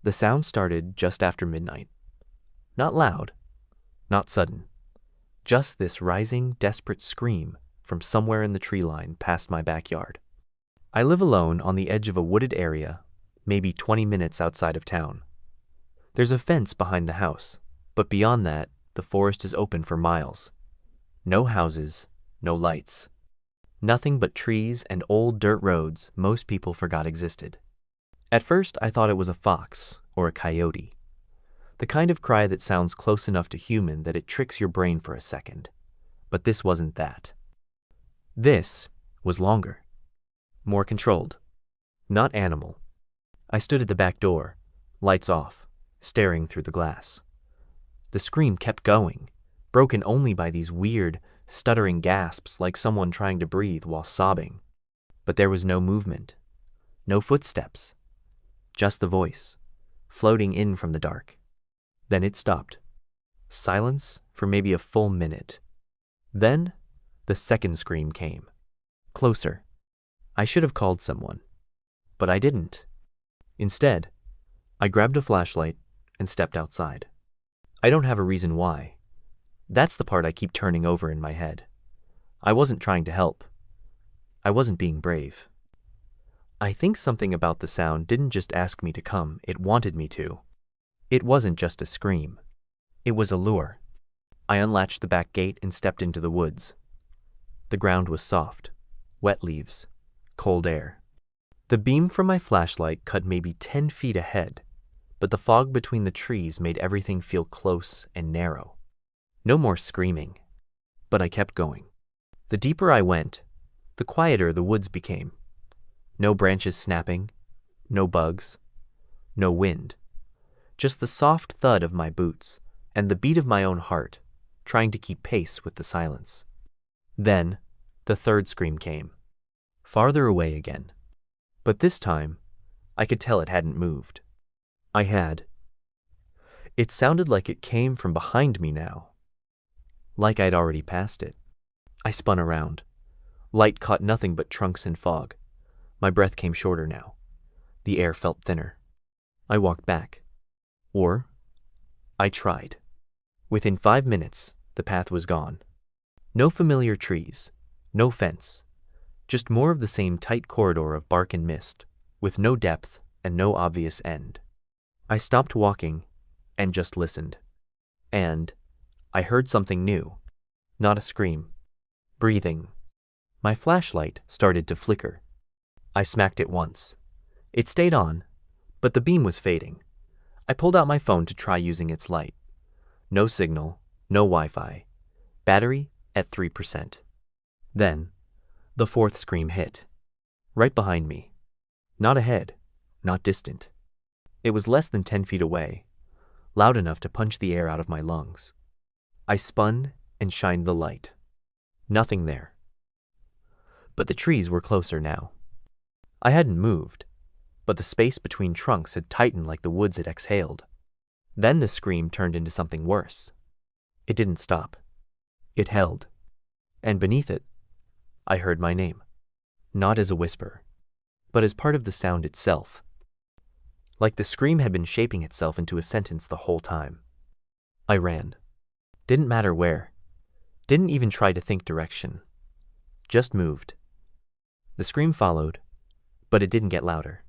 The sound started just after midnight. Not loud, not sudden. Just this rising, desperate scream from somewhere in the tree line past my backyard. I live alone on the edge of a wooded area, maybe 20 minutes outside of town. There's a fence behind the house, but beyond that, the forest is open for miles. No houses, no lights. Nothing but trees and old dirt roads most people forgot existed. At first, I thought it was a fox or a coyote. The kind of cry that sounds close enough to human that it tricks your brain for a second. But this wasn't that. This was longer. More controlled. Not animal. I stood at the back door, lights off, staring through the glass. The scream kept going, broken only by these weird, stuttering gasps like someone trying to breathe while sobbing. But there was no movement, no footsteps, just the voice, floating in from the dark. Then it stopped. Silence for maybe a full minute. Then, the second scream came. Closer. I should have called someone, but I didn't. Instead, I grabbed a flashlight and stepped outside. I don't have a reason why. That's the part I keep turning over in my head. I wasn't trying to help. I wasn't being brave. I think something about the sound didn't just ask me to come, it wanted me to. It wasn't just a scream. It was a lure. I unlatched the back gate and stepped into the woods. The ground was soft, wet leaves, cold air. The beam from my flashlight cut maybe 10 feet ahead, but the fog between the trees made everything feel close and narrow. No more screaming, but I kept going. The deeper I went, the quieter the woods became. No branches snapping, no bugs, no wind. Just the soft thud of my boots and the beat of my own heart, trying to keep pace with the silence. Then, the third scream came, farther away again. But this time, I could tell it hadn't moved. I had. It sounded like it came from behind me now. Like I'd already passed it. I spun around. Light caught nothing but trunks and fog. My breath came shorter now. The air felt thinner. I walked back. Or, I tried. Within 5 minutes, the path was gone. No familiar trees, no fence, just more of the same tight corridor of bark and mist, with no depth and no obvious end. I stopped walking and just listened. And I heard something new. Not a scream. Breathing. My flashlight started to flicker. I smacked it once. It stayed on, but the beam was fading. I pulled out my phone to try using its light. No signal, no Wi-Fi. Battery at 3%. Then, the fourth scream hit. Right behind me. Not ahead, not distant. It was less than 10 feet away, loud enough to punch the air out of my lungs. I spun and shined the light. Nothing there. But the trees were closer now. I hadn't moved, but the space between trunks had tightened like the woods had exhaled. Then the scream turned into something worse. It didn't stop. It held. And beneath it, I heard my name. Not as a whisper, but as part of the sound itself. Like the scream had been shaping itself into a sentence the whole time. I ran. Didn't matter where. Didn't even try to think direction. Just moved. The scream followed, but it didn't get louder.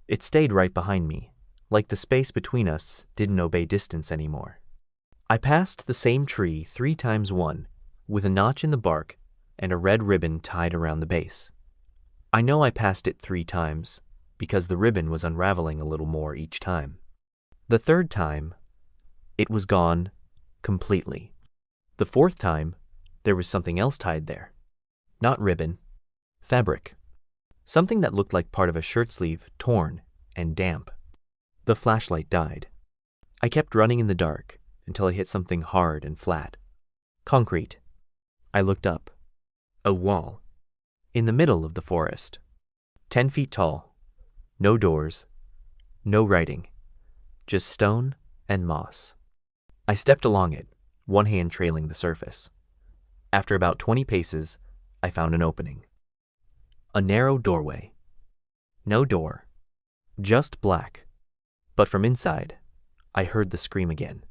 It stayed right behind me, like the space between us didn't obey distance anymore. I passed the same tree 3 times 1, with a notch in the bark and a red ribbon tied around the base. I know I passed it 3 times, because the ribbon was unraveling a little more each time. The third time, it was gone completely. The fourth time, there was something else tied there. Not ribbon, fabric. Something that looked like part of a shirt sleeve, torn and damp. The flashlight died. I kept running in the dark until I hit something hard and flat. Concrete. I looked up. A wall. In the middle of the forest. 10 feet tall. No doors. No writing. Just stone and moss. I stepped along it, one hand trailing the surface. After about 20 paces, I found an opening. A narrow doorway. No door. Just black. But from inside, I heard the scream again.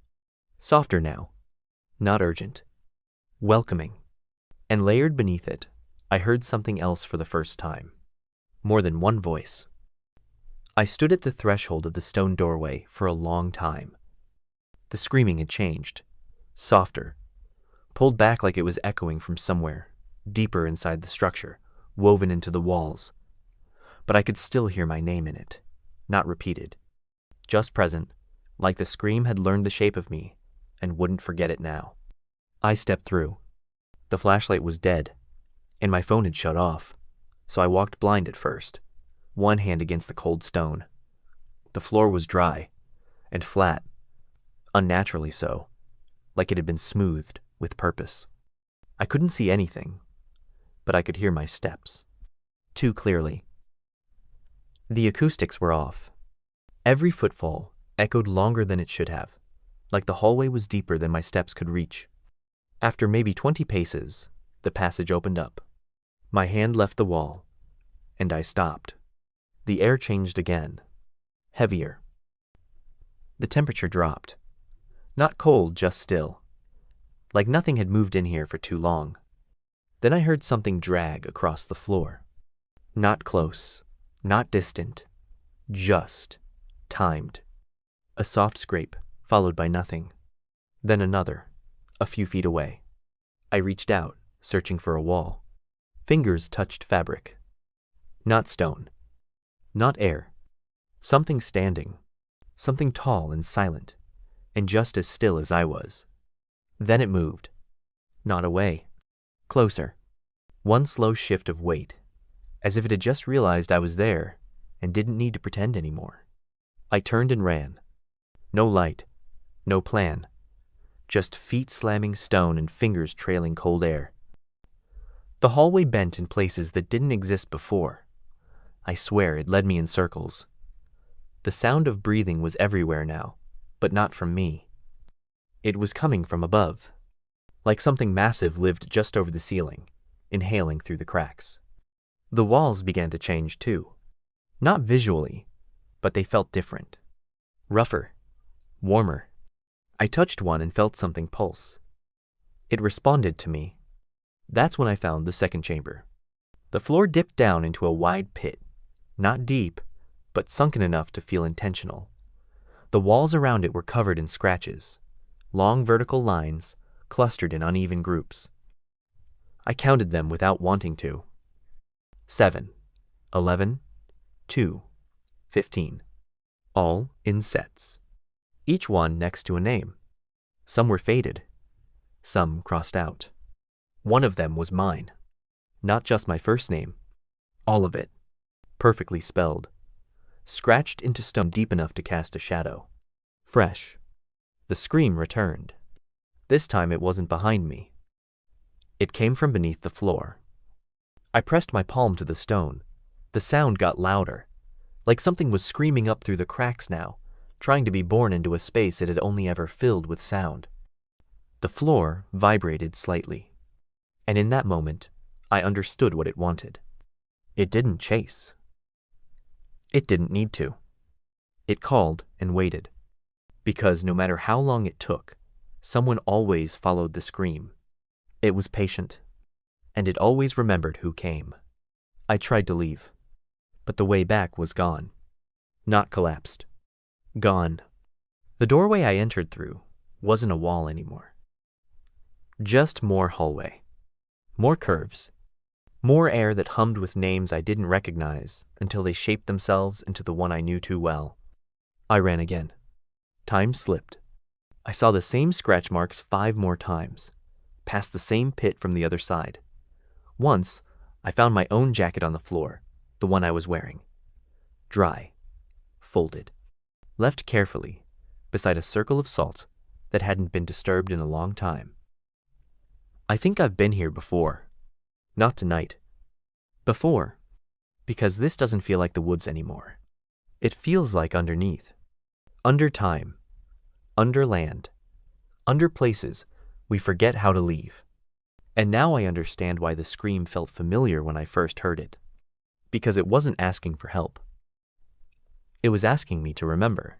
Softer now, not urgent, welcoming. And layered beneath it, I heard something else for the first time. More than one voice. I stood at the threshold of the stone doorway for a long time. The screaming had changed, softer, pulled back like it was echoing from somewhere, deeper inside the structure, woven into the walls. But I could still hear my name in it, not repeated, just present, like the scream had learned the shape of me and wouldn't forget it now. I stepped through. The flashlight was dead, and my phone had shut off, so I walked blind at first, one hand against the cold stone. The floor was dry and flat, unnaturally so, like it had been smoothed with purpose. I couldn't see anything, but I could hear my steps, too clearly. The acoustics were off. Every footfall echoed longer than it should have, like the hallway was deeper than my steps could reach. After maybe 20 paces, the passage opened up. My hand left the wall, and I stopped. The air changed again, heavier. The temperature dropped. Not cold, just still, like nothing had moved in here for too long. Then I heard something drag across the floor. Not close, not distant, just timed. A soft scrape, followed by nothing. Then another, a few feet away. I reached out, searching for a wall. Fingers touched fabric. Not stone. Not air. Something standing. Something tall and silent, and just as still as I was. Then it moved. Not away. Closer. One slow shift of weight, as if it had just realized I was there and didn't need to pretend anymore. I turned and ran. No light. No plan. Just feet slamming stone and fingers trailing cold air. The hallway bent in places that didn't exist before. I swear it led me in circles. The sound of breathing was everywhere now, but not from me. It was coming from above, like something massive lived just over the ceiling, inhaling through the cracks. The walls began to change too. Not visually, but they felt different. Rougher, warmer. I touched one and felt something pulse. It responded to me. That's when I found the second chamber. The floor dipped down into a wide pit, not deep, but sunken enough to feel intentional. The walls around it were covered in scratches, long vertical lines clustered in uneven groups. I counted them without wanting to. 7, 11, 2, 15. All in sets. Each one next to a name. Some were faded. Some crossed out. One of them was mine. Not just my first name. All of it. Perfectly spelled. Scratched into stone deep enough to cast a shadow. Fresh. The scream returned. This time it wasn't behind me. It came from beneath the floor. I pressed my palm to the stone. The sound got louder, like something was screaming up through the cracks now, trying to be born into a space it had only ever filled with sound. The floor vibrated slightly, and in that moment, I understood what it wanted. It didn't chase. It didn't need to. It called and waited, because no matter how long it took, someone always followed the scream. It was patient, and it always remembered who came. I tried to leave, but the way back was gone. Not collapsed. Gone. The doorway I entered through wasn't a wall anymore. Just more hallway. More curves. More air that hummed with names I didn't recognize until they shaped themselves into the one I knew too well. I ran again. Time slipped. I saw the same scratch marks 5 more times, past the same pit from the other side. Once, I found my own jacket on the floor, the one I was wearing. Dry. Folded. Left carefully, beside a circle of salt that hadn't been disturbed in a long time. I think I've been here before. Not tonight. Before, because this doesn't feel like the woods anymore. It feels like underneath. Under time. Under land. Under places we forget how to leave. And now I understand why the scream felt familiar when I first heard it. Because it wasn't asking for help. It was asking me to remember.